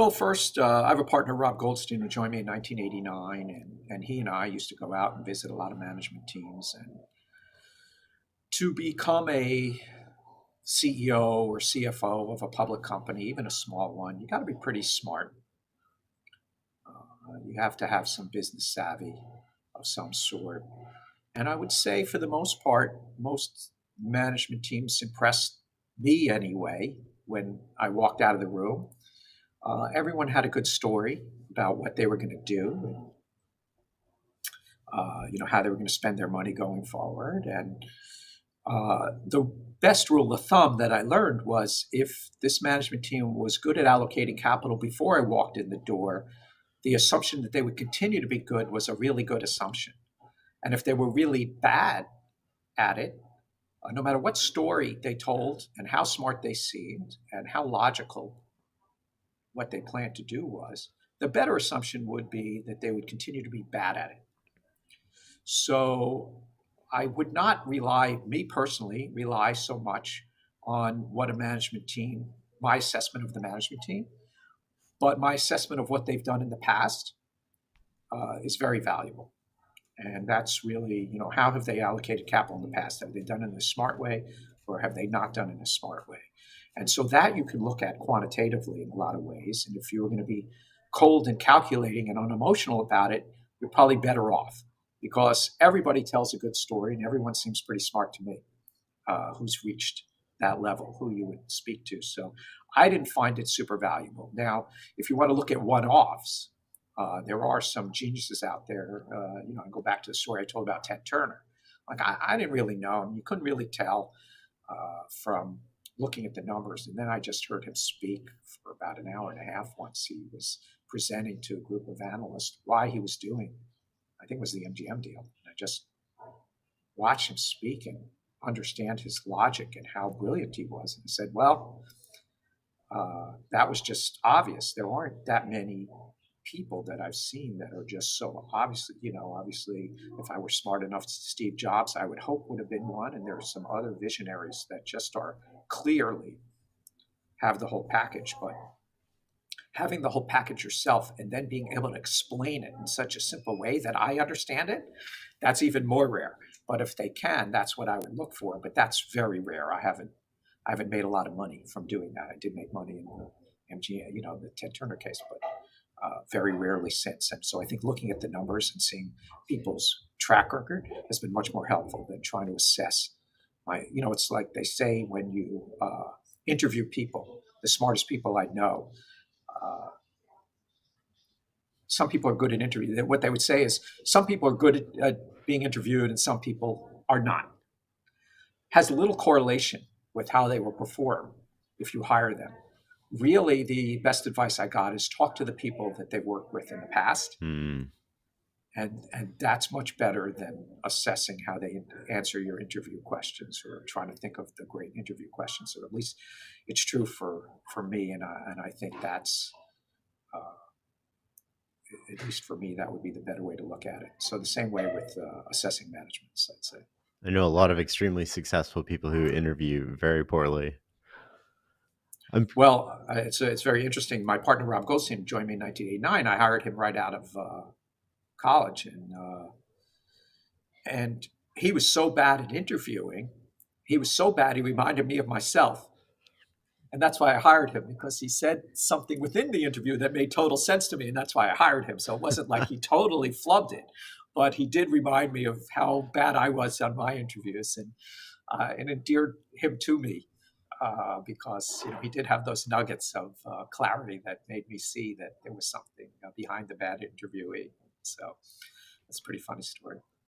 Well, first, I have a partner, Rob Goldstein, who joined me in 1989, and he and I used to go out and visit a lot of management teams. And to become a CEO or CFO of a public company, even a small one, you got to be pretty smart. You have to have some business savvy of some sort. And I would say, for the most part, most management teams impressed me anyway when I walked out of the room. Everyone had a good story about what they were going to do, and how they were going to spend their money going forward. And the best rule of thumb that I learned was, if this management team was good at allocating capital before I walked in the door, the assumption that they would continue to be good was a really good assumption. And if they were really bad at it, no matter what story they told and how smart they seemed and how logical what they planned to do was, the better assumption would be that they would continue to be bad at it. So I would not me personally, rely so much on what a management team, my assessment of the management team, but my assessment of what they've done in the past is very valuable. And that's really, how have they allocated capital in the past? Have they done it in a smart way, or have they not done it in a smart way? And so that you can look at quantitatively in a lot of ways. And if you're going to be cold and calculating and unemotional about it, you're probably better off, because everybody tells a good story and everyone seems pretty smart to me, who's reached that level, who you would speak to. So I didn't find it super valuable. Now, if you want to look at one-offs, there are some geniuses out there. I go back to the story I told about Ted Turner. Like, I didn't really know him. You couldn't really tell from looking at the numbers. And then I just heard him speak for about an hour and a half once. He was presenting to a group of analysts why he was doing, I think it was the MGM deal. And I just watched him speak and understand his logic and how brilliant he was. And I said, well, that was just obvious. There aren't that many people that I've seen that are just so obviously, if I were smart enough, Steve Jobs, I would hope, would have been one. And there are some other visionaries that just are clearly have the whole package. But having the whole package yourself and then being able to explain it in such a simple way that I understand it, that's even more rare. But if they can, that's what I would look for. But that's very rare. I haven't made a lot of money from doing that. I did make money in the MGA, the Ted Turner case, but very rarely since. And so I think looking at the numbers and seeing people's track record has been much more helpful than trying to assess it's like they say when you interview people, the smartest people I know, some people are good at interviewing. What they would say is, some people are good at being interviewed and some people are not. Has little correlation with how they will perform if you hire them. Really, the best advice I got is talk to the people that they've worked with in the past. And that's much better than assessing how they answer your interview questions or trying to think of the great interview questions. Or at least it's true for me. And I think that's, at least for me, that would be the better way to look at it. So the same way with assessing managements, I'd say. I know a lot of extremely successful people who interview very poorly. Well, it's very interesting. My partner, Rob Goldstein, joined me in 1989. I hired him right out of college. And he was so bad at interviewing. He was so bad, he reminded me of myself. And that's why I hired him, because he said something within the interview that made total sense to me. And that's why I hired him. So it wasn't like he totally flubbed it, but he did remind me of how bad I was on my interviews, and endeared him to me, because he did have those nuggets of clarity that made me see that there was something behind the bad interviewee. So it's a pretty funny story.